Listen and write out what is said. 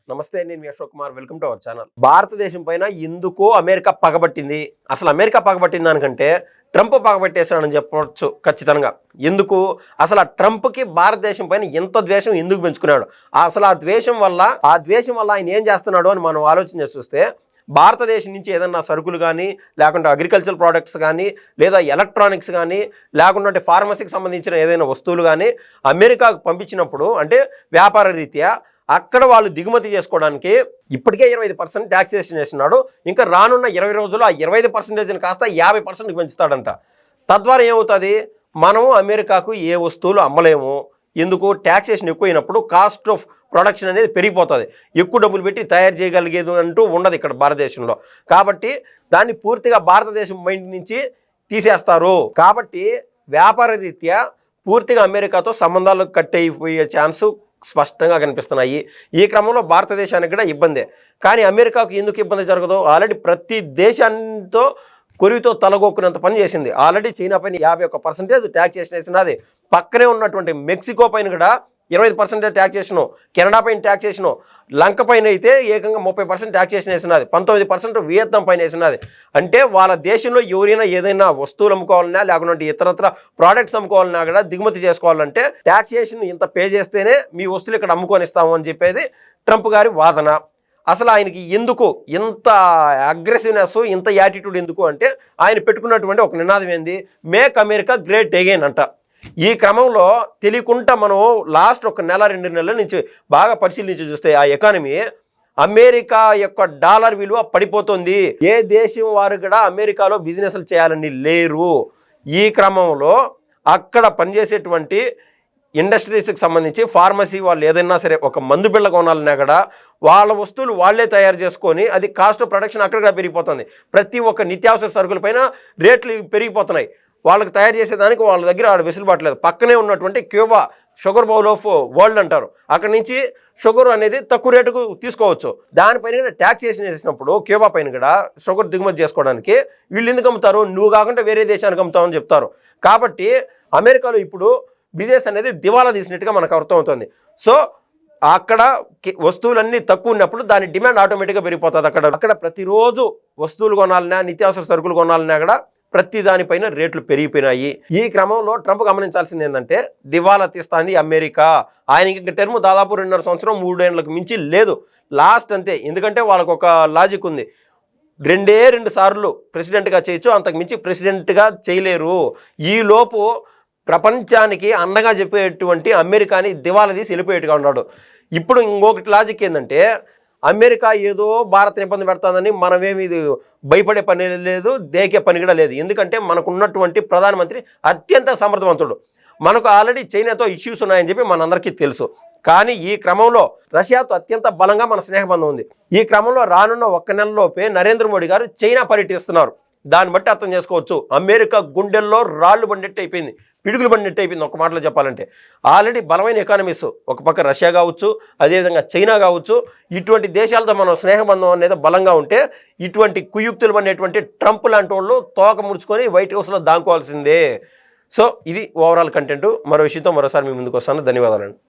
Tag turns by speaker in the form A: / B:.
A: నమస్తే, నేను మీ Ashok Kumar. Welcome to our channel. భారతదేశం పైన ఎందుకు అమెరికా పగబట్టింది? అసలు అమెరికా పగబట్టింది దానికంటే ట్రంప్ పగబట్టేశాడని చెప్పవచ్చు ఖచ్చితంగా. ఎందుకు అసలు ఆ ట్రంప్కి భారతదేశం పైన ఎంత ద్వేషం ఎందుకు పెంచుకున్నాడు? అసలు ఆ ద్వేషం వల్ల ఆయన ఏం చేస్తున్నాడు అని మనం ఆలోచన చేసి చూస్తే, భారతదేశం నుంచి ఏదన్నా సరుకులు కానీ, లేకుంటే అగ్రికల్చర్ ప్రోడక్ట్స్ కానీ, లేదా ఎలక్ట్రానిక్స్ కానీ, లేకుంటే ఫార్మసీకి సంబంధించిన ఏదైనా వస్తువులు కానీ అమెరికాకు పంపించినప్పుడు, అంటే వ్యాపార రీత్యా అక్కడ వాళ్ళు దిగుమతి చేసుకోవడానికి ఇప్పటికే 25% ట్యాక్సేషన్ వేస్తున్నాడు. ఇంకా రానున్న 20 రోజుల్లో ఆ 25% కాస్త 50%కి పెంచుతాడంట. తద్వారా ఏమవుతుంది? మనము అమెరికాకు ఏ వస్తువులు అమ్మలేము. ఎందుకు? ట్యాక్సేషన్ ఎక్కువైనప్పుడు కాస్ట్ ఆఫ్ ప్రొడక్షన్ అనేది పెరిగిపోతుంది. ఎక్కువ డబ్బులు పెట్టి తయారు చేయగలిగేది అంటూ ఉండదు ఇక్కడ భారతదేశంలో. కాబట్టి దాన్ని పూర్తిగా భారతదేశం మైండ్ నుంచి తీసేస్తారు. కాబట్టి వ్యాపార రీత్యా పూర్తిగా అమెరికాతో సంబంధాలు కట్ అయిపోయే ఛాన్సు స్పష్టంగా కనిపిస్తున్నాయి. ఈ క్రమంలో భారతదేశానికి కూడా ఇబ్బందే. కానీ అమెరికాకు ఎందుకు ఇబ్బంది జరగదు? ఆల్రెడీ ప్రతి దేశాంతో కొరివితో తలగొక్కునంత పని చేసింది. ఆల్రెడీ చైనా పైన 51% ట్యాక్సేషన్ వేసినది. పక్కనే ఉన్నటువంటి మెక్సికో పైన కూడా 25% ట్యాక్సేషను, కెనడా పైన ట్యాక్సేషను, లంక పైన అయితే ఏకంగా 30% ట్యాక్సేషన్ వేసినది, 19% వియత్నాం పైన వేసినది. అంటే వాళ్ళ దేశంలో ఎవరైనా ఏదైనా వస్తువులు అమ్ముకోవాలన్నా, లేకుంటే ఇతరత్ర ప్రోడక్ట్స్ అమ్ముకోవాలన్నా కూడా దిగుమతి చేసుకోవాలంటే ట్యాక్సేషన్ ఇంత పే చేస్తేనే మీ వస్తువులు ఇక్కడ అమ్ముకొనిస్తాము అని చెప్పేది ట్రంప్ గారి వాదన. అసలు ఆయనకి ఎందుకు ఇంత అగ్రెసివ్నెస్, ఇంత యాటిట్యూడ్ ఎందుకు అంటే, ఆయన పెట్టుకున్నటువంటి ఒక నినాదం ఏంది? మేక్ అమెరికా గ్రేట్ అగైన్ అంట. ఈ క్రమంలో తెలియకుండా మనం లాస్ట్ ఒక నెల 2 నెలల నుంచి బాగా పరిశీలించి చూస్తే ఆ ఎకానమీ, అమెరికా యొక్క డాలర్ విలువ పడిపోతుంది. ఏ దేశం వారు కూడా అమెరికాలో బిజినెస్లు చేయాలని లేరు. ఈ క్రమంలో అక్కడ పనిచేసేటువంటి ఇండస్ట్రీస్కి సంబంధించి ఫార్మసీ వాళ్ళు ఏదైనా సరే ఒక మందు బిళ్ళ కొనాలన్నా కూడా వాళ్ళ వస్తువులు వాళ్ళే తయారు చేసుకొని అది కాస్ట్ ఆఫ్ ప్రొడక్షన్ అక్కడ కూడా పెరిగిపోతుంది. ప్రతి ఒక్క నిత్యావసర సరుకుల పైన రేట్లు పెరిగిపోతున్నాయి. వాళ్ళకి తయారు చేసేదానికి వాళ్ళ దగ్గర ఆడ వెసులుబాటు లేదు. పక్కనే ఉన్నటువంటి Cuba, sugar bowl of world అంటారు, అక్కడి నుంచి షుగర్ అనేది తక్కువ రేటుకు తీసుకోవచ్చు. దానిపైన ట్యాక్సేషన్ వేసినప్పుడు క్యూబా పైన కూడా షుగర్ దిగుమతి చేసుకోవడానికి వీళ్ళు ఎందుకు అమ్ముతారు? నువ్వు కాకుండా వేరే దేశానికి అమ్ముతామని చెప్తారు. కాబట్టి అమెరికాలో ఇప్పుడు బిజినెస్ అనేది దివాలా తీసినట్టుగా మనకు అర్థమవుతుంది. సో అక్కడ వస్తువులన్నీ తక్కువ ఉన్నప్పుడు దాని డిమాండ్ ఆటోమేటిక్గా పెరిగిపోతుంది. అక్కడ ప్రతిరోజు వస్తువులు కొనాలన్నా, నిత్యావసర సరుకులు కొనాలన్నా కూడా ప్రతి దానిపైన రేట్లు పెరిగిపోయినాయి. ఈ క్రమంలో ట్రంప్ గమనించాల్సింది ఏంటంటే, దివాలా తీస్తాంది అమెరికా. ఆయనకి ఇంకా టర్మ్ దాదాపు 2.5 సంవత్సరం 3 ఏళ్ళకు మించి లేదు, లాస్ట్ అంతే. ఎందుకంటే వాళ్ళకు ఒక లాజిక్ ఉంది, 2 సార్లు ప్రెసిడెంట్గా చేయొచ్చు, అంతకు మించి ప్రెసిడెంట్గా చేయలేరు. ఈలోపు ప్రపంచానికి అండగా చెప్పేటువంటి అమెరికాని దివాలా తీసి వెళ్ళిపోయేట్టుగా ఉన్నాడు. ఇప్పుడు ఇంకొకటి లాజిక్ ఏంటంటే, అమెరికా ఏదో భారత్ని ఇబ్బంది పెడతాదని మనమేమి ఇది భయపడే పని లేదు, దేకే పని కూడా లేదు. ఎందుకంటే మనకు ఉన్నటువంటి ప్రధానమంత్రి అత్యంత సమర్థవంతుడు. మనకు ఆల్రెడీ చైనాతో ఇష్యూస్ ఉన్నాయని చెప్పి మనందరికీ తెలుసు. కానీ ఈ క్రమంలో రష్యాతో అత్యంత బలంగా మన స్నేహబంధం ఉంది. ఈ క్రమంలో రానున్న 1 నెలలోపే నరేంద్ర మోడీ గారు చైనా పర్యటిస్తున్నారు. దాన్ని బట్టి అర్థం చేసుకోవచ్చు, అమెరికా గుండెల్లో రాళ్ళు బండెట్టు అయిపోయింది, పిడుగులు బండినట్టు అయిపోయింది. ఒక మాటలో చెప్పాలంటే ఆల్రెడీ బలమైన ఎకానమీస్, ఒక పక్క రష్యా కావచ్చు, అదేవిధంగా చైనా కావచ్చు, ఇటువంటి దేశాలతో మనం స్నేహబంధం అనేది బలంగా ఉంటే ఇటువంటి కుయుక్తులు పడినటువంటి ట్రంప్ లాంటి వాళ్ళు తోక ముడుచుకొని వైట్ హౌస్లో దాంకోవాల్సిందే. సో ఇది ఓవరాల్ కంటెంట్. మరో విషయంతో మరోసారి మీ ముందుకు వస్తాను. ధన్యవాదాలండి.